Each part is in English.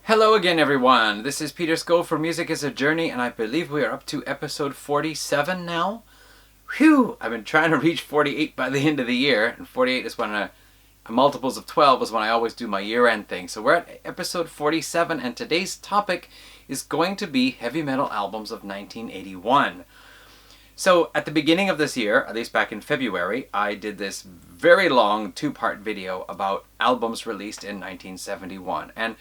Hello again, everyone. This is Peter Skov for Music is a Journey, and I believe we are up to episode 47 now. Whew! I've been trying to reach 48 by the end of the year, and 48 is when multiples of 12 is when I always do my year-end thing. So we're at episode 47, and today's topic is going to be heavy metal albums of 1981. So at the beginning of this year, at least back in February, I did this very long two-part video about albums released in 1971, and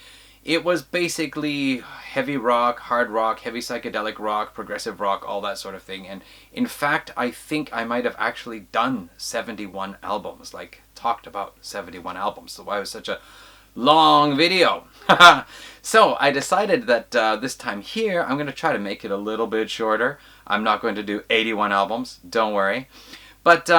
it was basically heavy rock, hard rock, heavy psychedelic rock, progressive rock, all that sort of thing. And in fact, I think I might have actually done 71 albums, like talked about 71 albums. So why was such a long video? So I decided that this time here, I'm going to try to make it a little bit shorter. I'm not going to do 81 albums, don't worry. But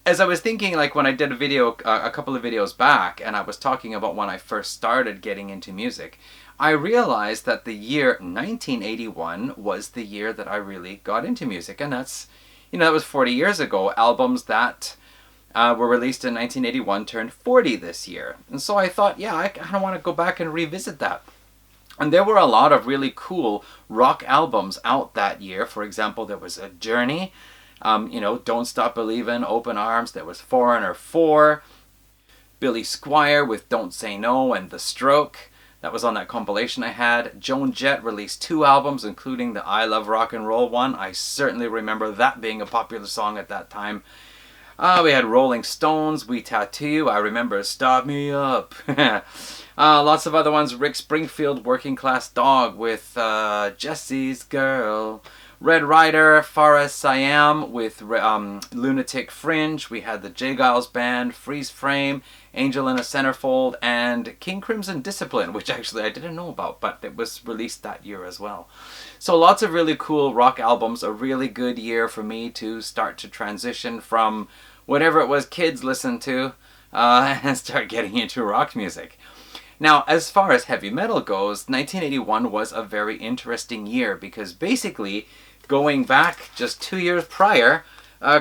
as I was thinking, like when I did a video a couple of videos back, and I was talking about when I first started getting into music, I realized that the year 1981 was the year that I really got into music, and that's, that was 40 years ago. Albums that were released in 1981 turned 40 this year, and so I thought, yeah, I kind of want to go back and revisit that. And there were a lot of really cool rock albums out that year. For example, there was a Journey. Don't Stop Believin', Open Arms. There was Foreigner 4, Billy Squier with Don't Say No, and The Stroke. That was on that compilation I had. Joan Jett released 2 albums, including the I Love Rock and Roll one. I certainly remember that being a popular song at that time. We had Rolling Stones, We Tattoo You. I remember Stop Me Up. Lots of other ones. Rick Springfield, Working Class Dog with Jesse's Girl. Red Rider, Farah Siam with Lunatic Fringe. We had the J. Giles Band, Freeze Frame, Angel in a Centerfold, and King Crimson Discipline, which actually I didn't know about, but it was released that year as well. So lots of really cool rock albums. A really good year for me to start to transition from whatever it was kids listened to and start getting into rock music. Now, as far as heavy metal goes, 1981 was a very interesting year because basically, going back just 2 years prior,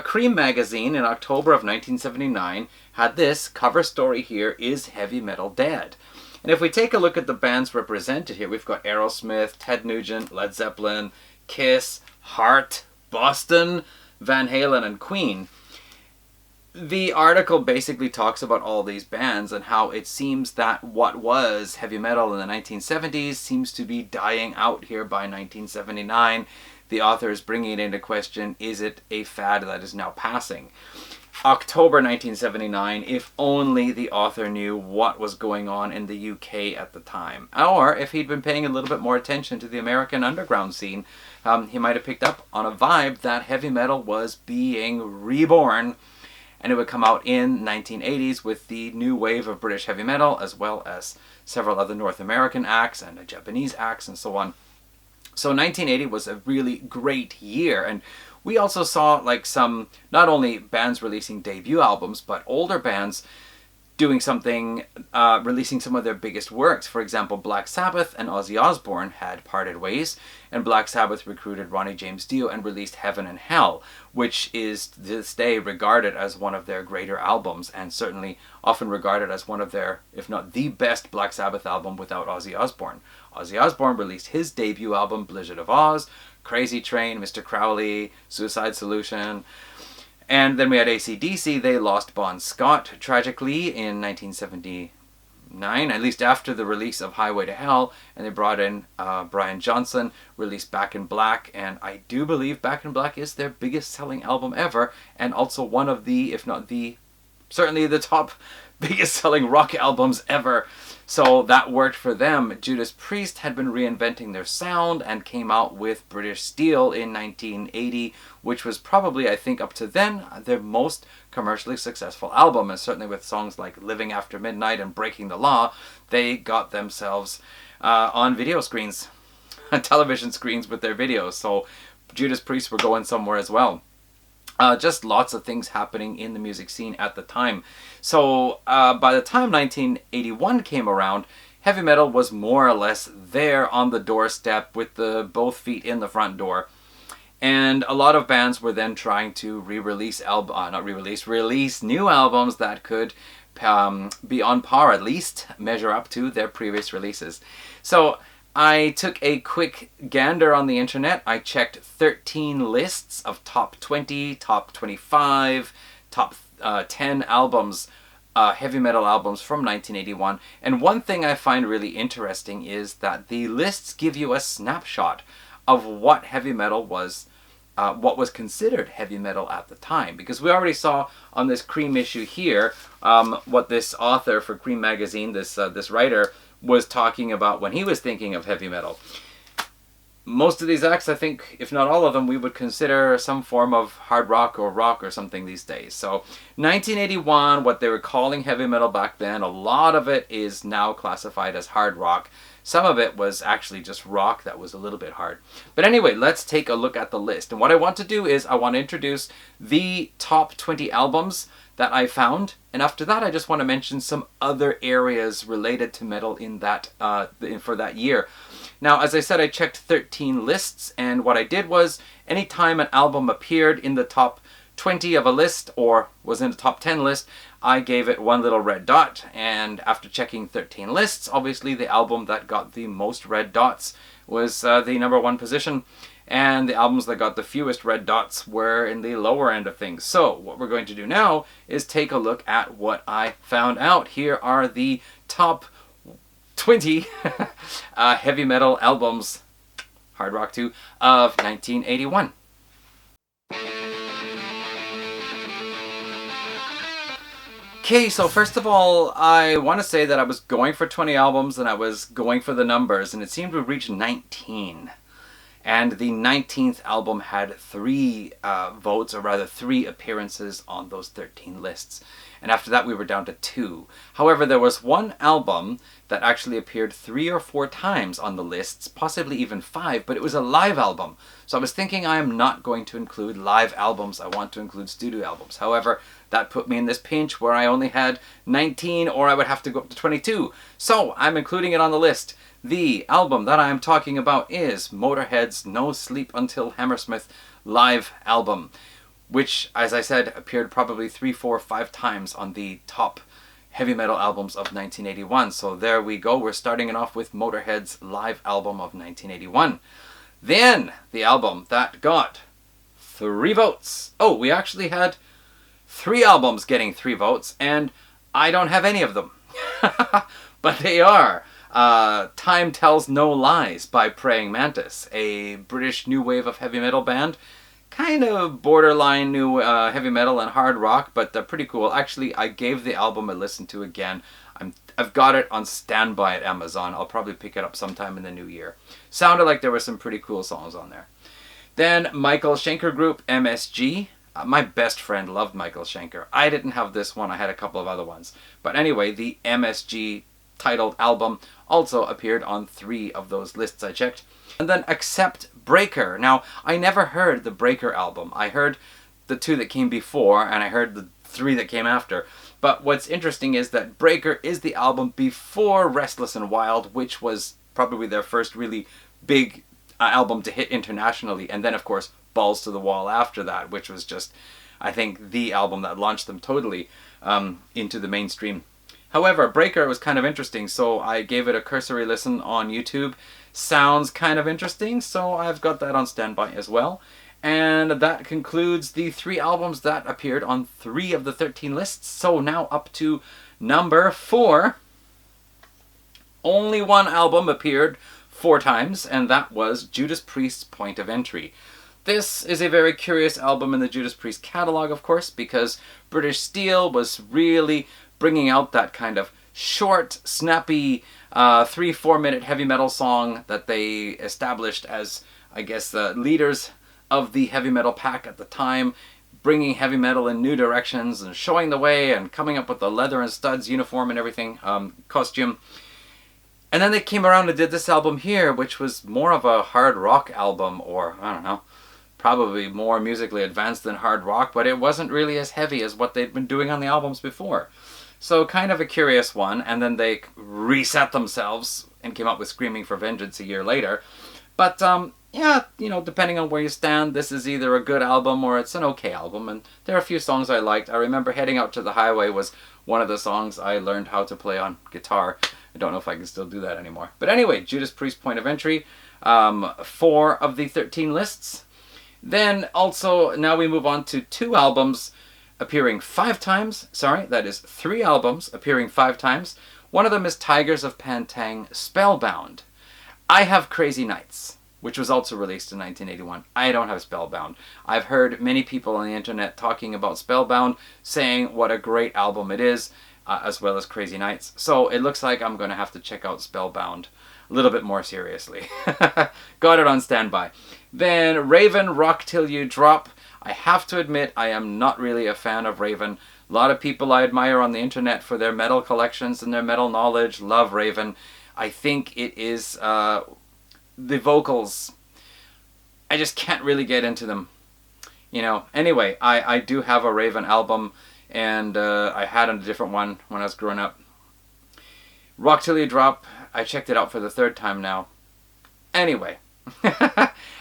Cream magazine in October of 1979 had this cover story here, Is Heavy Metal Dead? And if we take a look at the bands represented here, we've got Aerosmith, Ted Nugent, Led Zeppelin, Kiss, Heart, Boston, Van Halen, and Queen. The article basically talks about all these bands and how it seems that what was heavy metal in the 1970s seems to be dying out here by 1979. The author is bringing it into question, is it a fad that is now passing? October 1979, if only the author knew what was going on in the UK at the time. Or if he'd been paying a little bit more attention to the American underground scene, he might have picked up on a vibe that heavy metal was being reborn. And it would come out in 1980s with the new wave of British heavy metal, as well as several other North American acts and Japanese acts and so on. So 1980 was a really great year, and we also saw like some, not only bands releasing debut albums, but older bands doing something, releasing some of their biggest works. For example, Black Sabbath and Ozzy Osbourne had parted ways, and Black Sabbath recruited Ronnie James Dio and released Heaven and Hell, which is to this day regarded as one of their greater albums, and certainly often regarded as one of their, if not the best Black Sabbath album without Ozzy Osbourne. Ozzy Osbourne released his debut album, Blizzard of Oz, Crazy Train, Mr. Crowley, Suicide Solution. And then we had AC/DC. They lost Bon Scott tragically in 1979, at least after the release of Highway to Hell, and they brought in Brian Johnson, released Back in Black, and I do believe Back in Black is their biggest selling album ever, and also one of the, if not the, certainly the top biggest selling rock albums ever. So that worked for them. Judas Priest had been reinventing their sound and came out with British Steel in 1980, which was probably, I think, up to then, their most commercially successful album. And certainly with songs like Living After Midnight and Breaking the Law, they got themselves on video screens, television screens with their videos. So Judas Priest were going somewhere as well. Just lots of things happening in the music scene at the time. So by the time 1981 came around, heavy metal was more or less there on the doorstep with both feet in the front door. And a lot of bands were then trying to release new albums that could be on par, at least measure up to their previous releases. So I took a quick gander on the internet. I checked 13 lists of top 20, top 25, top 10 albums, heavy metal albums from 1981. And one thing I find really interesting is that the lists give you a snapshot of what heavy metal was, what was considered heavy metal at the time. Because we already saw on this Cream issue here what this author for Cream magazine, this writer, was talking about when he was thinking of heavy metal. Most of these acts, I think, if not all of them, we would consider some form of hard rock or something these days. So 1981, what they were calling heavy metal back then, a lot of it is now classified as hard rock. Some of it was actually just rock that was a little bit hard. But anyway, let's take a look at the list. And what I want to do is I want to introduce the top 20 albums that I found, and after that I just want to mention some other areas related to metal in that for that year. Now, as I said, I checked 13 lists, and what I did was anytime an album appeared in the top 20 of a list or was in the top 10 list, I gave it one little red dot. And after checking 13 lists, obviously the album that got the most red dots was the #1 position. And the albums that got the fewest red dots were in the lower end of things. So what we're going to do now is take a look at what I found out. Here are the top 20 heavy metal albums, hard rock too, of 1981. Okay, so first of all, I want to say that I was going for 20 albums and I was going for the numbers, and it seemed to reach 19. And the 19th album had 3 votes, or rather 3 appearances on those 13 lists. And after that we were down to 2. However, there was one album that actually appeared 3 or 4 times on the lists, possibly even 5, but it was a live album. So I was thinking I am not going to include live albums, I want to include studio albums. However, that put me in this pinch where I only had 19, or I would have to go up to 22. So I'm including it on the list. The album that I am talking about is Motorhead's No Sleep Until Hammersmith live album, which, as I said, appeared probably 3, 4, 5 times on the top heavy metal albums of 1981. So there we go, we're starting it off with Motorhead's live album of 1981. Then, the album that got 3 votes. Oh, we actually had 3 albums getting 3 votes, and I don't have any of them. But they are Time Tells No Lies by Praying Mantis, a British new wave of heavy metal band. Kind of borderline new heavy metal and hard rock, but they're pretty cool. Actually, I gave the album a listen to again. I've got it on standby at Amazon. I'll probably pick it up sometime in the new year. Sounded like there were some pretty cool songs on there. Then Michael Schenker Group, MSG. My best friend loved Michael Schenker. I didn't have this one. I had a couple of other ones. But anyway, the MSG titled album also appeared on 3 of those lists I checked. And then Accept Breaker. Now, I never heard the Breaker album. I heard the 2 that came before, and I heard the 3 that came after. But what's interesting is that Breaker is the album before Restless and Wild, which was probably their first really big album to hit internationally. And then, of course, Balls to the Wall after that, which was just, I think, the album that launched them totally into the mainstream. However, Breaker was kind of interesting, so I gave it a cursory listen on YouTube. Sounds kind of interesting, so I've got that on standby as well. And that concludes the 3 albums that appeared on 3 of the 13 lists. So now up to number 4. Only one album appeared 4 times, and that was Judas Priest's Point of Entry. This is a very curious album in the Judas Priest catalog, of course, because British Steel was really bringing out that kind of short, snappy, 3-4 minute heavy metal song that they established as, I guess, the leaders of the heavy metal pack at the time, bringing heavy metal in new directions and showing the way and coming up with the leather and studs uniform and everything, costume. And then they came around and did this album here, which was more of a hard rock album, or, I don't know, probably more musically advanced than hard rock, but it wasn't really as heavy as what they'd been doing on the albums before. So kind of a curious one, and then they reset themselves and came up with Screaming for Vengeance a year later. But yeah, depending on where you stand, this is either a good album or it's an okay album. And there are a few songs I liked. I remember Heading Out to the Highway was one of the songs I learned how to play on guitar. I don't know if I can still do that anymore. But anyway, Judas Priest, Point of Entry, 4 of the 13 lists. Then also, now we move on to 2 albums appearing 5 times. Sorry, that is 3 albums appearing 5 times. One of them is Tigers of Pantang, Spellbound. I have Crazy Nights, which was also released in 1981. I don't have Spellbound. I've heard many people on the internet talking about Spellbound, saying what a great album it is, as well as Crazy Nights. So it looks like I'm going to have to check out Spellbound a little bit more seriously. Got it on standby. Then Raven, Rock Till You Drop. I have to admit, I am not really a fan of Raven. A lot of people I admire on the internet for their metal collections and their metal knowledge love Raven. I think it is the vocals. I just can't really get into them. Anyway, I do have a Raven album, and I had a different one when I was growing up. Rock Till You Drop, I checked it out for the 3rd time now. Anyway,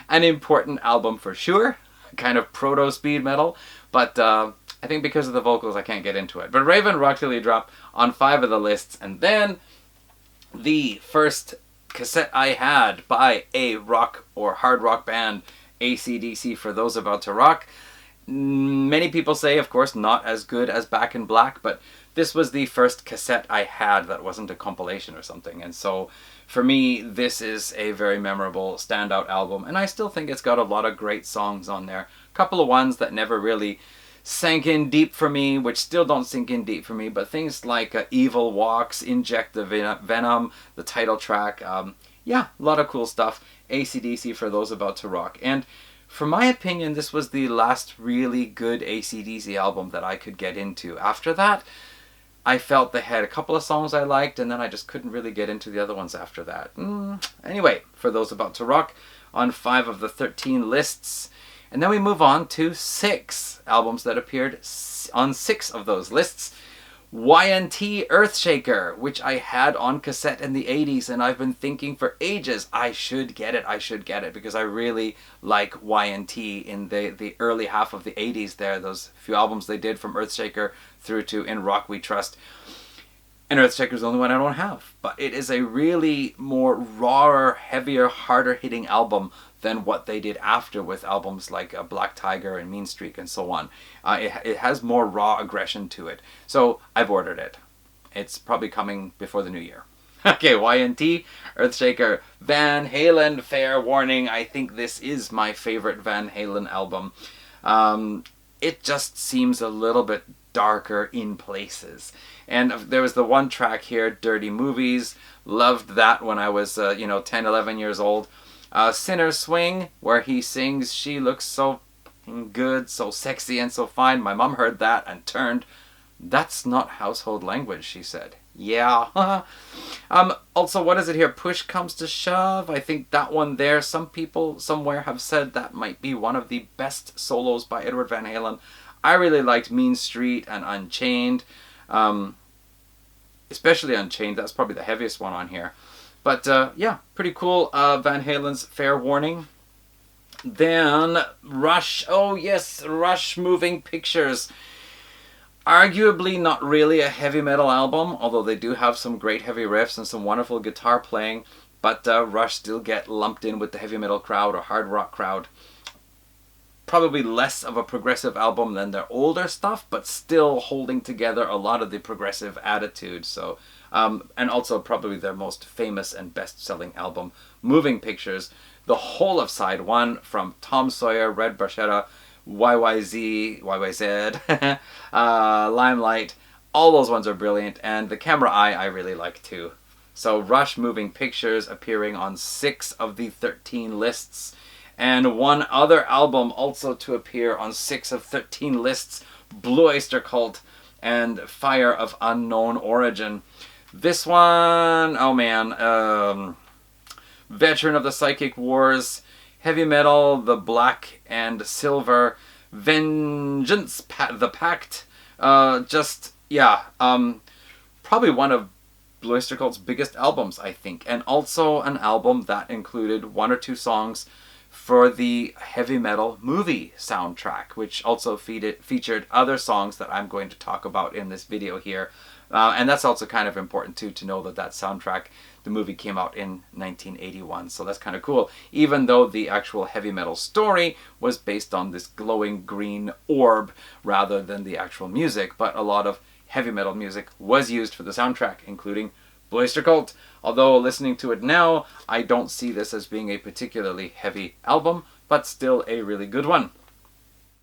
an important album for sure. Kind of proto-speed metal, but I think because of the vocals I can't get into it. But Raven, Rock Till You Drop on 5 of the lists. And then the first cassette I had by a rock or hard rock band, AC/DC, For Those About to Rock. Many people say, of course, not as good as Back in Black, but this was the first cassette I had that wasn't a compilation or something. And so for me, this is a very memorable standout album, and I still think it's got a lot of great songs on there. A couple of ones that never really sank in deep for me, which still don't sink in deep for me, but things like Evil Walks, Inject the Venom, the title track, yeah, a lot of cool stuff. AC/DC, For Those About to Rock. And for my opinion, this was the last really good AC/DC album that I could get into. After that, I felt they had a couple of songs I liked, and then I just couldn't really get into the other ones after that. Anyway, For Those About to Rock on 5 of the 13 lists. And then we move on to 6 albums that appeared on 6 of those lists. Y&T Earthshaker, which I had on cassette in the 80s, and I've been thinking for ages, I should get it, because I really like Y&T in the early half of the 80s there, those few albums they did from Earthshaker through to In Rock We Trust. And Earthshaker's the only one I don't have, but it is a really more rawer, heavier, harder hitting album than what they did after with albums like Black Tiger and Mean Streak and so on. It has more raw aggression to it. So I've ordered it. It's probably coming before the new year. Okay, Y&T, Earthshaker, Van Halen, Fair Warning. I think this is my favorite Van Halen album. It just seems a little bit darker in places. And there was the one track here, Dirty Movies. Loved that when I was 10, 11 years old. Sinner Swing, where he sings, "She looks so good, so sexy and so fine." My mom heard that and turned. "That's not household language," she said. Yeah. Also, what is it here? Push Comes to Shove. I think that one there, some people somewhere have said that might be one of the best solos by Edward Van Halen. I really liked Mean Street and Unchained. Especially Unchained. That's probably the heaviest one on here. But yeah, pretty cool. Van Halen's Fair Warning. Then Rush. Oh yes, Rush Moving Pictures. Arguably not really a heavy metal album, although they do have some great heavy riffs and some wonderful guitar playing. But Rush still get lumped in with the heavy metal crowd or hard rock crowd. Probably less of a progressive album than their older stuff, but still holding together a lot of the progressive attitude. So, and also probably their most famous and best-selling album, Moving Pictures. The whole of side 1 from Tom Sawyer, Red Barchetta, YYZ, Limelight. All those ones are brilliant, and The Camera Eye I really like too. So Rush Moving Pictures appearing on 6 of the 13 lists. And one other album also to appear on 6 of 13 lists, Blue Oyster Cult and Fire of Unknown Origin. This one, oh man, veteran of the Psychic Wars, heavy metal, the Black and Silver, Vengeance, the Pact, probably one of Blue Oyster Cult's biggest albums, I think, and also an album that included 1 or 2 songs for the heavy metal movie soundtrack, which also featured other songs that I'm going to talk about in this video here. And that's also kind of important too, to know that that soundtrack, the movie came out in 1981, so that's kind of cool, even though the actual heavy metal story was based on this glowing green orb rather than the actual music. But a lot of heavy metal music was used for the soundtrack, including Boyster Cult. Although listening to it now, I don't see this as being a particularly heavy album, but still a really good one.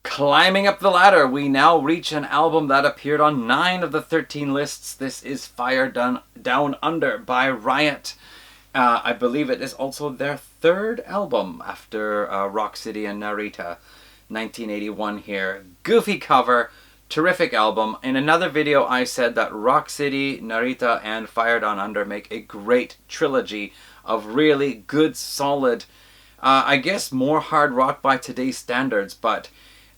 Climbing up the ladder, we now reach an album that appeared on 9 of the 13 lists. This is Fire Down Under by Riot. I believe it is also their 3rd album after Rock City and Narita. 1981 here. Goofy cover, terrific album. In another video I said that Rock City, Narita, and Fire Down Under make a great trilogy of really good, solid, I guess more hard rock by today's standards, but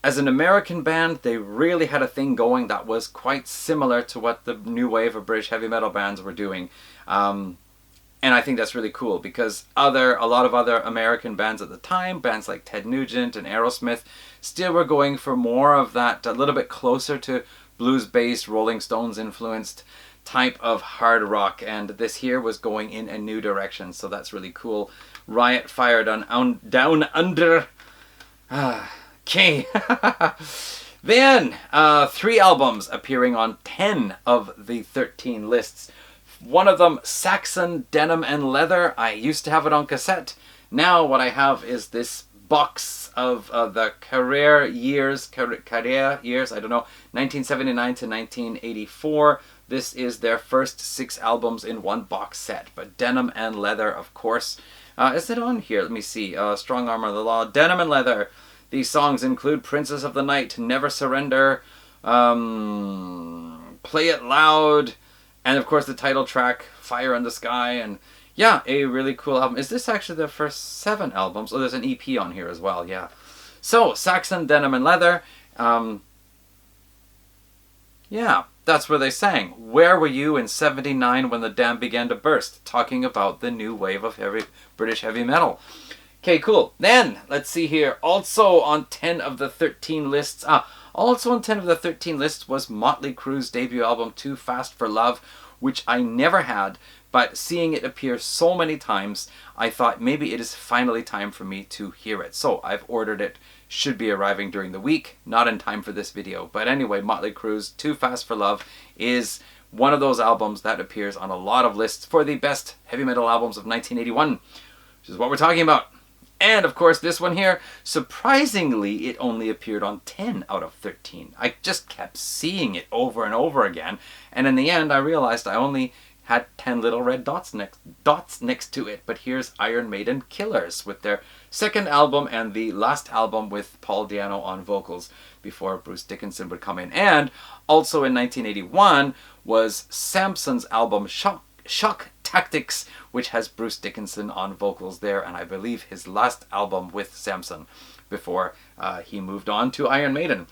as an American band, they really had a thing going that was quite similar to what the new wave of British heavy metal bands were doing. And I think that's really cool, because a lot of other American bands at the time, bands like Ted Nugent and Aerosmith, still were going for more of that, a little bit closer to blues-based, Rolling Stones-influenced type of hard rock, and this here was going in a new direction, so that's really cool. Riot, Fire Down Under. Okay. Then, 3 albums appearing on 10 of the 13 lists. One of them, Saxon Denim and Leather. I used to have it on cassette. Now what I have is this box of the career years, I don't know, 1979 to 1984. This is their first 6 albums in one box set. But Denim and Leather, of course. Is it on here? Let me see. Strong Arm of the Law, Denim and Leather. These songs include Princess of the Night, Never Surrender, Play It Loud, and of course the title track, Fire in the Sky. And yeah, a really cool album. Is this actually their first 7 albums? Oh, there's an EP on here as well, yeah. So, Saxon, Denim and Leather. Yeah, that's where they sang. Where were you in 79 when the dam began to burst? Talking about the new wave of British heavy metal. Okay, cool. Then, let's see here. Also on 10 of the 13 lists. Also on 10 of the 13 lists was Motley Crue's debut album, Too Fast for Love, which I never had, but seeing it appear so many times, I thought maybe it is finally time for me to hear it. So I've ordered it. Should be arriving during the week, not in time for this video. But anyway, Motley Crue's Too Fast for Love is one of those albums that appears on a lot of lists for the best heavy metal albums of 1981, which is what we're talking about. And of course this one here, surprisingly, it only appeared on 10 out of 13. I just kept seeing it over and over again, and in the end I realized I only had 10 little red dots next to it. But here's Iron Maiden Killers with their 2nd album and the last album with Paul Di'Anno on vocals before Bruce Dickinson would come in. And also in 1981 was Samson's album Shock Tactics, which has Bruce Dickinson on vocals there, and I believe his last album with Samson before he moved on to Iron Maiden.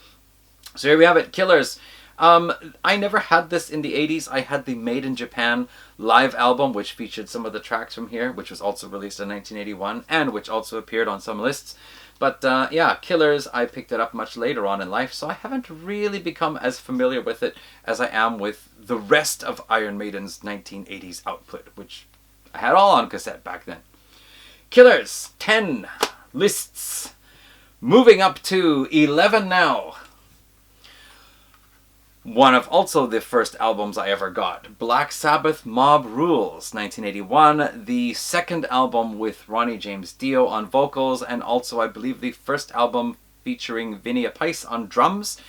So here we have it, Killers. I never had this in the 80s. I had the Made in Japan live album, which featured some of the tracks from here, which was also released in 1981, and which also appeared on some lists. But yeah, Killers, I picked it up much later on in life, so I haven't really become as familiar with it as I am with the rest of Iron Maiden's 1980s output, which I had all on cassette back then. Killers, 10 lists. Moving up to 11 now. One of also the first albums I ever got, Black Sabbath Mob Rules, 1981, the 2nd album with Ronnie James Dio on vocals, and also I believe the first album featuring Vinny Appice on drums.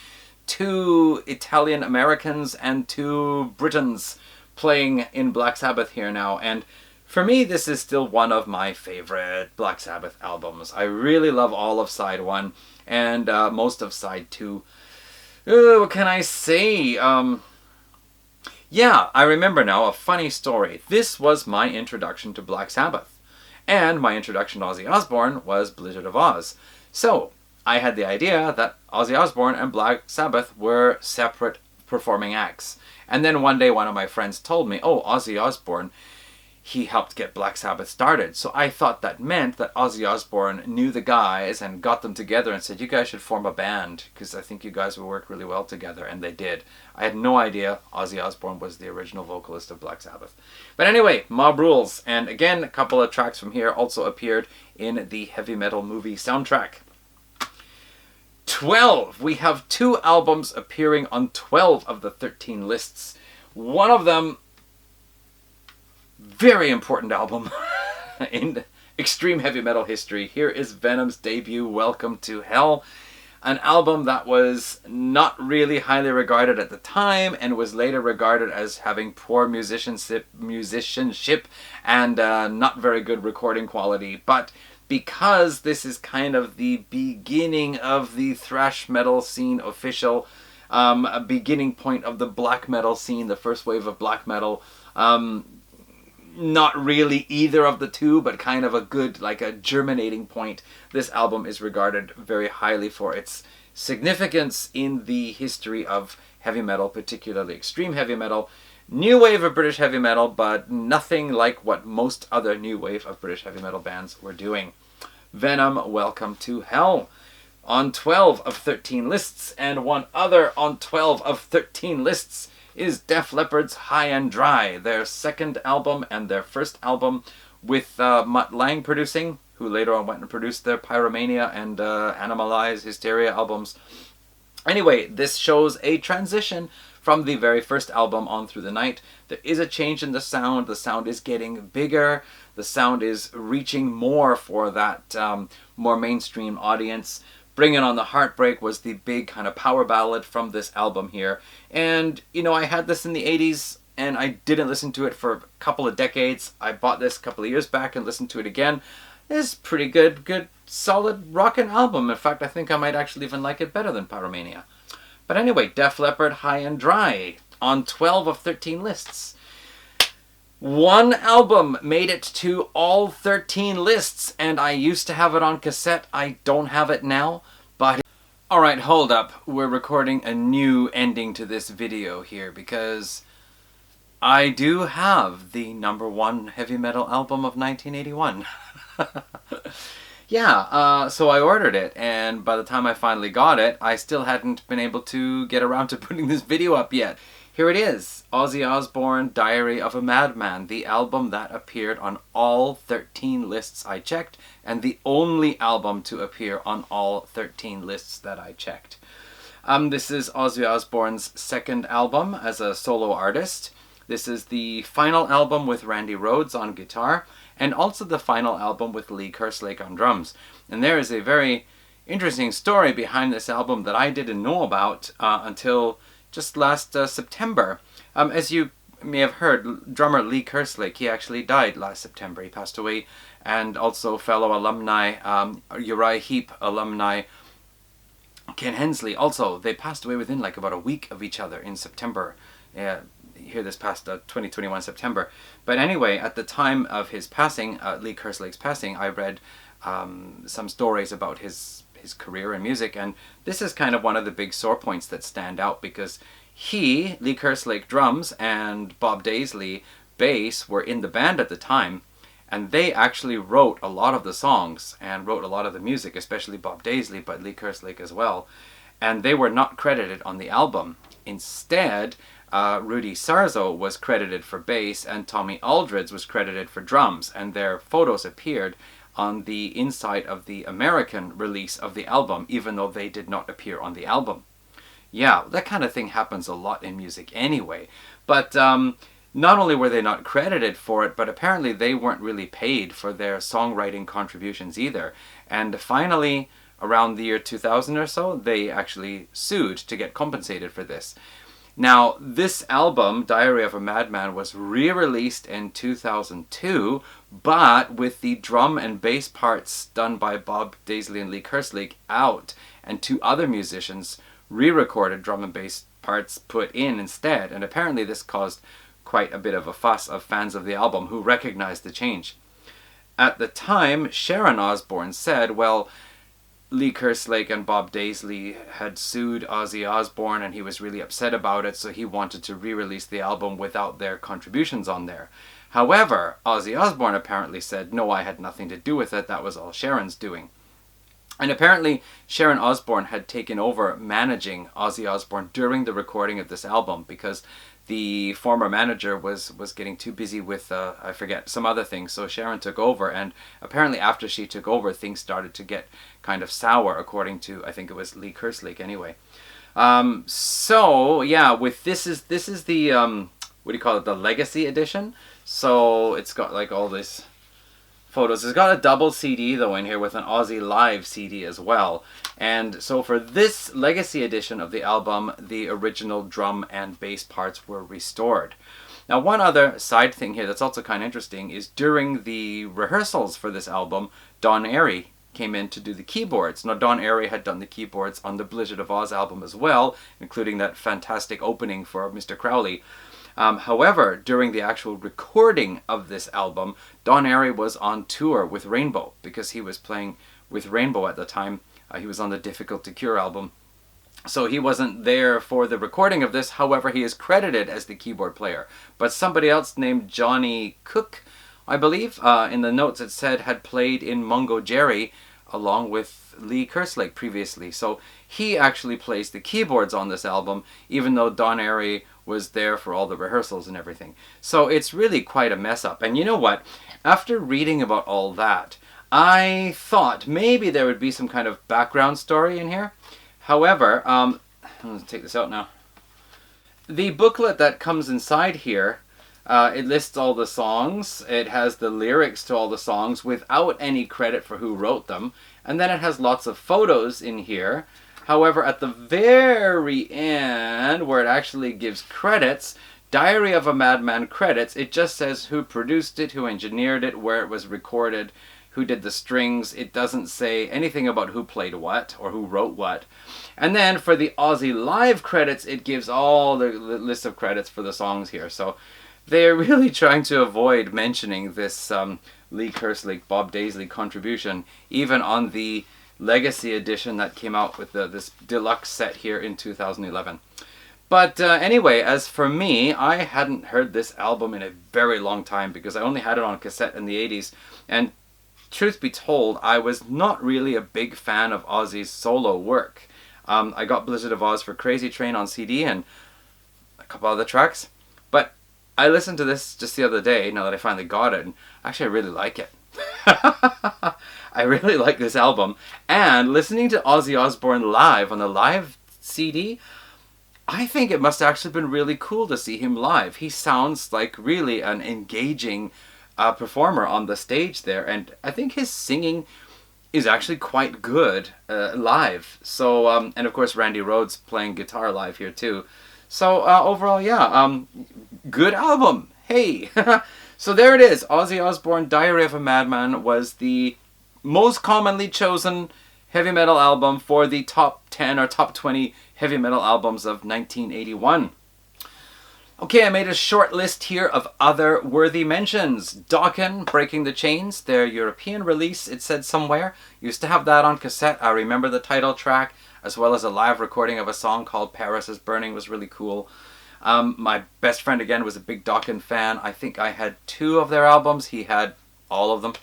2 Italian Americans and 2 Britons playing in Black Sabbath here now, and for me this is still one of my favorite Black Sabbath albums. I really love all of side 1 and most of side 2. What can I say? Yeah, I remember now a funny story. This was my introduction to Black Sabbath. And my introduction to Ozzy Osbourne was Blizzard of Oz. So, I had the idea that Ozzy Osbourne and Black Sabbath were separate performing acts. And then one day one of my friends told me, oh, Ozzy Osbourne, he helped get Black Sabbath started. So I thought that meant that Ozzy Osbourne knew the guys and got them together and said, you guys should form a band because I think you guys will work really well together. And they did. I had no idea Ozzy Osbourne was the original vocalist of Black Sabbath. But anyway, Mob Rules. And again, a couple of tracks from here also appeared in the heavy metal movie soundtrack. 12. We have 2 albums appearing on 12 of the 13 lists. One of them, very important album in extreme heavy metal history. Here is Venom's debut, Welcome to Hell. An album that was not really highly regarded at the time and was later regarded as having poor musicianship and not very good recording quality. But because this is kind of the beginning of the thrash metal scene official, a beginning point of the black metal scene, the first wave of black metal, not really either of the two, but kind of a good, like a germinating point. This album is regarded very highly for its significance in the history of heavy metal, particularly extreme heavy metal. New wave of British heavy metal, but nothing like what most other new wave of British heavy metal bands were doing. Venom, Welcome to Hell, on 12 of 13 lists, and one other on 12 of 13 lists is Def Leppard's High and Dry, their second album and their first album with Mutt Lange producing, who later on went and produced their Pyromania and Animalize, Hysteria albums. Anyway, this shows a transition from the very first album on through the night. There is a change in the sound is getting bigger, the sound is reaching more for that more mainstream audience. Bringing on the Heartbreak was the big kind of power ballad from this album here. And, you know, I had this in the 80s and I didn't listen to it for a couple of decades. I bought this a couple of years back and listened to it again. It's pretty good, solid rockin' album. In fact, I think I might actually even like it better than Pyromania. But anyway, Def Leppard, High and Dry, on 12 of 13 lists. One album made it to all 13 lists, and I used to have it on cassette. I don't have it now, but... Alright, hold up. We're recording a new ending to this video here, because I do have the #1 heavy metal album of 1981. Yeah, so I ordered it, and by the time I finally got it, I still hadn't been able to get around to putting this video up yet. Here it is, Ozzy Osbourne, Diary of a Madman, the album that appeared on all 13 lists I checked, and the only album to appear on all 13 lists that I checked. This is Ozzy Osbourne's second album as a solo artist. This is the final album with Randy Rhoads on guitar, and also the final album with Lee Kerslake on drums. And there is a very interesting story behind this album that I didn't know about until just last September. As you may have heard, drummer Lee Kerslake, he actually died last September. He passed away. And also fellow alumni, Uriah Heep alumni, Ken Hensley, also, they passed away within like about a week of each other in September. Here this past 2021 September. But anyway, at the time of his passing, Lee Kerslake's passing, I read some stories about his career in music, and this is kind of one of the big sore points that stand out, because he, Lee Kerslake drums, and Bob Daisley bass were in the band at the time, and they actually wrote a lot of the songs and wrote a lot of the music, especially Bob Daisley, but Lee Kerslake as well, and they were not credited on the album. Instead, Rudy Sarzo was credited for bass and Tommy Aldridge was credited for drums, and their photos appeared on the inside of the American release of the album, even though they did not appear on the album. Yeah, that kind of thing happens a lot in music anyway. But not only were they not credited for it, but apparently they weren't really paid for their songwriting contributions either. And finally, around the year 2000 or so, they actually sued to get compensated for this. Now, this album, Diary of a Madman, was re-released in 2002, but with the drum and bass parts done by Bob Daisley and Lee Kerslake out, and 2 other musicians re-recorded drum and bass parts put in instead, and apparently this caused quite a bit of a fuss of fans of the album who recognized the change. At the time, Sharon Osbourne said, well, Lee Kerslake and Bob Daisley had sued Ozzy Osbourne and he was really upset about it, so he wanted to re-release the album without their contributions on there. However, Ozzy Osbourne apparently said, no, I had nothing to do with it, that was all Sharon's doing. And apparently Sharon Osbourne had taken over managing Ozzy Osbourne during the recording of this album because the former manager was getting too busy with, I forget, some other things. So Sharon took over, and apparently after she took over, things started to get kind of sour, according to, I think it was Lee Kerslake anyway. So yeah, with this is the, what do you call it, the Legacy Edition. So it's got like all this photos. It's got a double CD though in here with an Ozzy Live CD as well. And so for this Legacy Edition of the album, the original drum and bass parts were restored. Now, one other side thing here that's also kind of interesting is during the rehearsals for this album, Don Airey came in to do the keyboards. Now, Don Airey had done the keyboards on the Blizzard of Oz album as well, including that fantastic opening for Mr. Crowley. However, during the actual recording of this album, Don Airey was on tour with Rainbow because he was playing with Rainbow at the time. He was on the Difficult to Cure album. So he wasn't there for the recording of this. However, he is credited as the keyboard player. But somebody else named Johnny Cook, I believe, in the notes it said had played in Mungo Jerry along with Lee Kerslake previously. So he actually plays the keyboards on this album, even though Don Airey was there for all the rehearsals and everything. So it's really quite a mess up. And you know what? After reading about all that, I thought maybe there would be some kind of background story in here. However, I'm going to take this out now. The booklet that comes inside here, it lists all the songs. It has the lyrics to all the songs without any credit for who wrote them. And then it has lots of photos in here. However, at the very end, where it actually gives credits, Diary of a Madman credits, it just says who produced it, who engineered it, where it was recorded, who did the strings. It doesn't say anything about who played what or who wrote what. And then for the Ozzy Live credits, it gives all the list of credits for the songs here. So they're really trying to avoid mentioning this Lee Kerslake, Bob Daisley contribution, even on the Legacy Edition that came out with this deluxe set here in 2011. But anyway, as for me, I hadn't heard this album in a very long time because I only had it on cassette in the 80s. And truth be told, I was not really a big fan of Ozzy's solo work. I got Blizzard of Oz for Crazy Train on CD and a couple other tracks. But I listened to this just the other day, now that I finally got it, and actually I really like it. I really like this album. And listening to Ozzy Osbourne live on the live CD, I think it must have actually been really cool to see him live. He sounds like really an engaging performer on the stage there, and I think his singing is actually quite good live. So, and of course Randy Rhoads playing guitar live here too. So overall, yeah, good album. Hey! So there it is. Ozzy Osbourne, Diary of a Madman was the most commonly chosen heavy metal album for the top 10 or top 20 heavy metal albums of 1981. Okay, I made a short list here of other worthy mentions. Dokken, Breaking the Chains, their European release, it said somewhere. Used to have that on cassette. I remember the title track, as well as a live recording of a song called Paris is Burning was really cool. My best friend, again, was a big Dokken fan. I think I had 2 of their albums. He had all of them.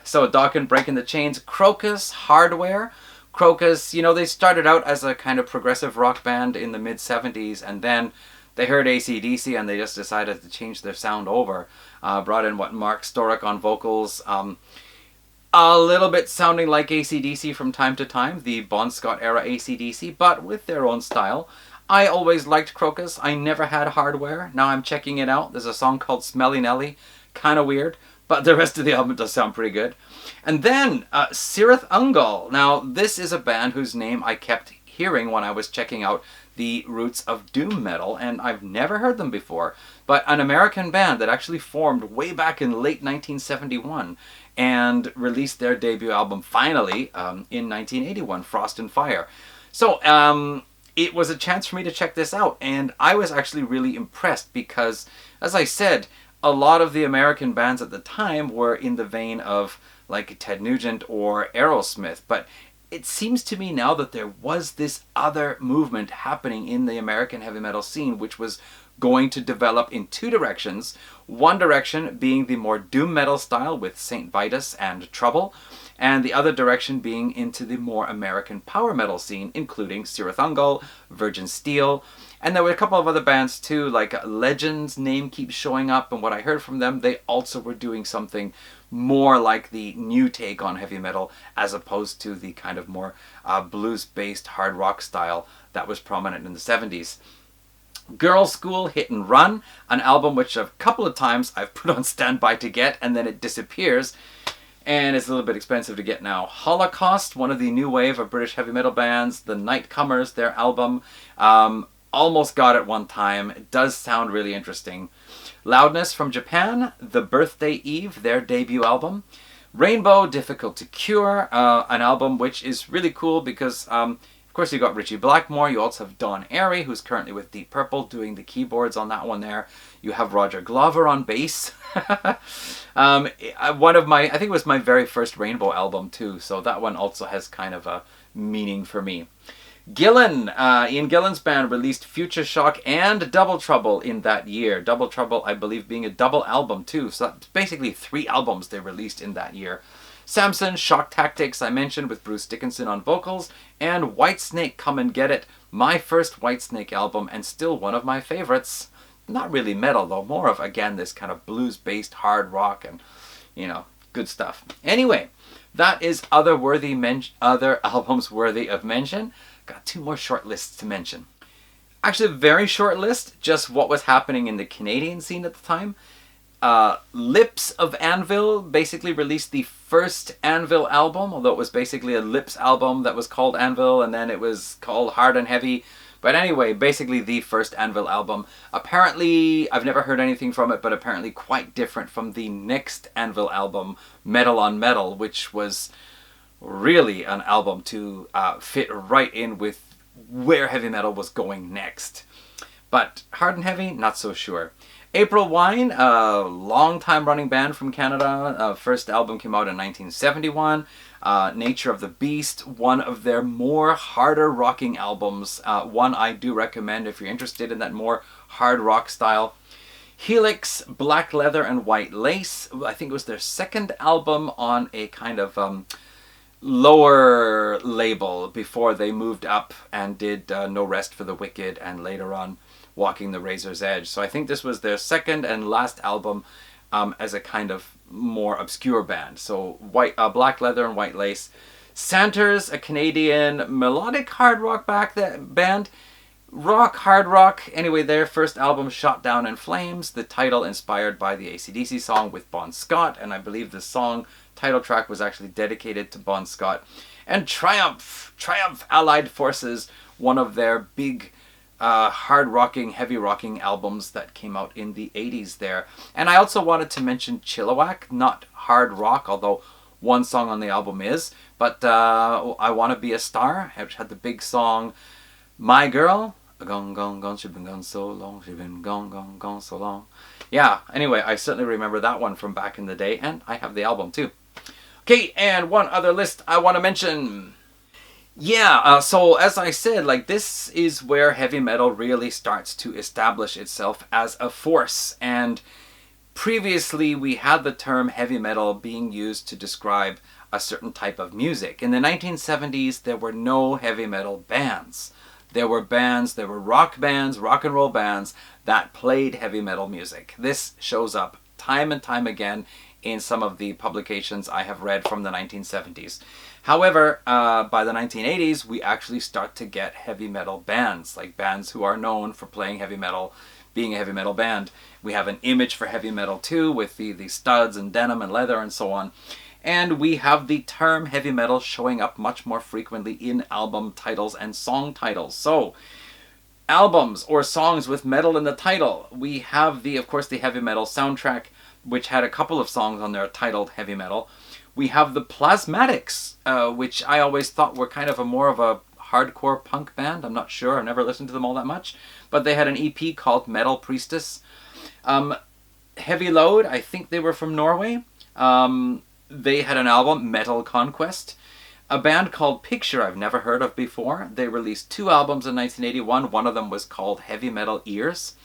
So Dokken, Breaking the Chains. Crocus, Hardware. Crocus, you know, they started out as a kind of progressive rock band in the mid-70s, and then they heard AC/DC and they just decided to change their sound over. Brought in, Mark Storek on vocals. A little bit sounding like AC/DC from time to time, the Bon Scott era AC/DC, but with their own style. I always liked Crocus. I never had Hardware. Now I'm checking it out. There's a song called Smelly Nelly. Kind of weird, but the rest of the album does sound pretty good. And then Cirith Ungol. Now this is a band whose name I kept hearing when I was checking out the roots of doom metal, and I've never heard them before. But an American band that actually formed way back in late 1971 and released their debut album finally in 1981, Frost and Fire. So it was a chance for me to check this out, and I was actually really impressed because, as I said, a lot of the American bands at the time were in the vein of like Ted Nugent or Aerosmith, but it seems to me now that there was this other movement happening in the American heavy metal scene which was going to develop in two directions. One direction being the more doom metal style with St. Vitus and Trouble, and the other direction being into the more American power metal scene, including Sirathungal, Virgin Steel, and there were a couple of other bands too, like Legends name keeps showing up, and what I heard from them, they also were doing something more like the new take on heavy metal, as opposed to the kind of more blues-based hard rock style that was prominent in the 70s. Girls' School Hit and Run, an album which a couple of times I've put on standby to get, and then it disappears, and it's a little bit expensive to get now. Holocaust, one of the new wave of British heavy metal bands, the Nightcomers, their album, almost got it one time. It does sound really interesting. Loudness from Japan, The Birthday Eve, their debut album. Rainbow, Difficult to Cure, an album which is really cool because, of course, you got Richie Blackmore. You also have Don Airey, who's currently with Deep Purple, doing the keyboards on that one there. You have Roger Glover on bass. One of my, I think it was my very first Rainbow album too, so that one also has kind of a meaning for me. Gillan, Ian Gillan's band released Future Shock and Double Trouble in that year. Double Trouble, I believe, being a double album too, so that's basically 3 albums they released in that year. Samson, Shock Tactics, I mentioned, with Bruce Dickinson on vocals, and Whitesnake, Come and Get It, my first Whitesnake album, and still one of my favorites. Not really metal though, more of, again, this kind of blues-based hard rock and, you know, good stuff. Anyway, that is other albums worthy of mention. Got 2 more short lists to mention. Actually, a very short list, just what was happening in the Canadian scene at the time. Lips of Anvil basically released the first Anvil album, although it was basically a Lips album that was called Anvil, and then it was called Hard and Heavy. But anyway, basically the first Anvil album. Apparently, I've never heard anything from it, but apparently quite different from the next Anvil album, Metal on Metal, which was really an album to fit right in with where heavy metal was going next. But Hard and Heavy, not so sure. April Wine, a long-time running band from Canada. First album came out in 1971. Nature of the Beast, one of their more harder rocking albums. One I do recommend if you're interested in that more hard rock style. Helix, Black Leather and White Lace. I think it was their second album on a kind of lower label before they moved up and did No Rest for the Wicked and later on Walking the Razor's Edge. So I think this was their second and last album as a kind of more obscure band. So Black Leather and White Lace. Santers, a Canadian melodic hard rock band. Rock, hard rock. Anyway, their first album, Shot Down in Flames. The title inspired by the AC/DC song with Bon Scott. And I believe the song title track was actually dedicated to Bon Scott. And Triumph Allied Forces, one of their big hard rocking, heavy rocking albums that came out in the 80s there. And I also wanted to mention Chilliwack, not hard rock, although one song on the album is, but I Want to Be a Star, which had the big song My Girl, gone, gone, gone, she's been gone so long, she's been gone, gone, gone so long. Yeah, anyway, I certainly remember that one from back in the day, and I have the album too. Okay, and one other list I want to mention. Yeah, so as I said, like, this is where heavy metal really starts to establish itself as a force. And previously we had the term heavy metal being used to describe a certain type of music. In the 1970s, there were no heavy metal bands. There were rock bands, rock and roll bands that played heavy metal music. This shows up time and time again in some of the publications I have read from the 1970s. However, by the 1980s, we actually start to get heavy metal bands, like bands who are known for playing heavy metal, being a heavy metal band. We have an image for heavy metal too, with the studs and denim and leather and so on. And we have the term heavy metal showing up much more frequently in album titles and song titles. So, albums or songs with metal in the title. We have of course, the heavy metal soundtrack, which had a couple of songs on there titled heavy metal. We have the Plasmatics, which I always thought were kind of more of a hardcore punk band. I'm not sure. I've never listened to them all that much. But they had an EP called Metal Priestess. Heavy Load, I think they were from Norway. They had an album, Metal Conquest. A band called Picture I've never heard of before. They released 2 albums in 1981. One of them was called Heavy Metal Ears.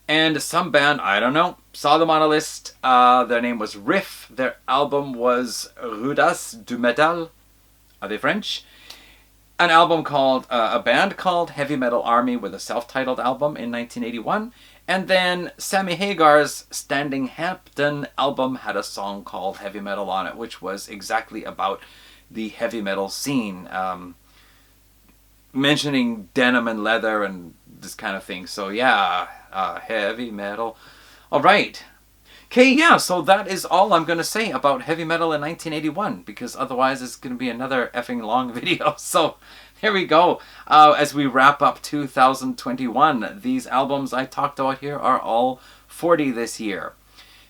And some band, I don't know, saw them on a list. Their name was Riff. Their album was Rudas du Metal. Are they French? An album called, a band called Heavy Metal Army with a self-titled album in 1981. And then Sammy Hagar's Standing Hampton album had a song called Heavy Metal on it, which was exactly about the heavy metal scene. Mentioning denim and leather and this kind of thing. So yeah, heavy metal. All right. Okay, yeah, so that is all I'm going to say about heavy metal in 1981, because otherwise it's going to be another effing long video. So there we go. As we wrap up 2021, these albums I talked about here are all 40 this year.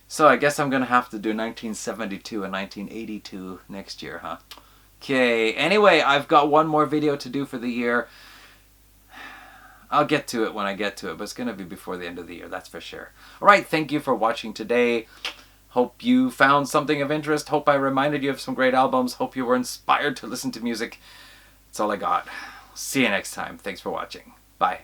So I guess I'm going to have to do 1972 and 1982 next year, huh? Okay, anyway, I've got one more video to do for the year. I'll get to it when I get to it, but it's going to be before the end of the year, that's for sure. Alright, thank you for watching today. Hope you found something of interest. Hope I reminded you of some great albums. Hope you were inspired to listen to music. That's all I got. See you next time. Thanks for watching. Bye.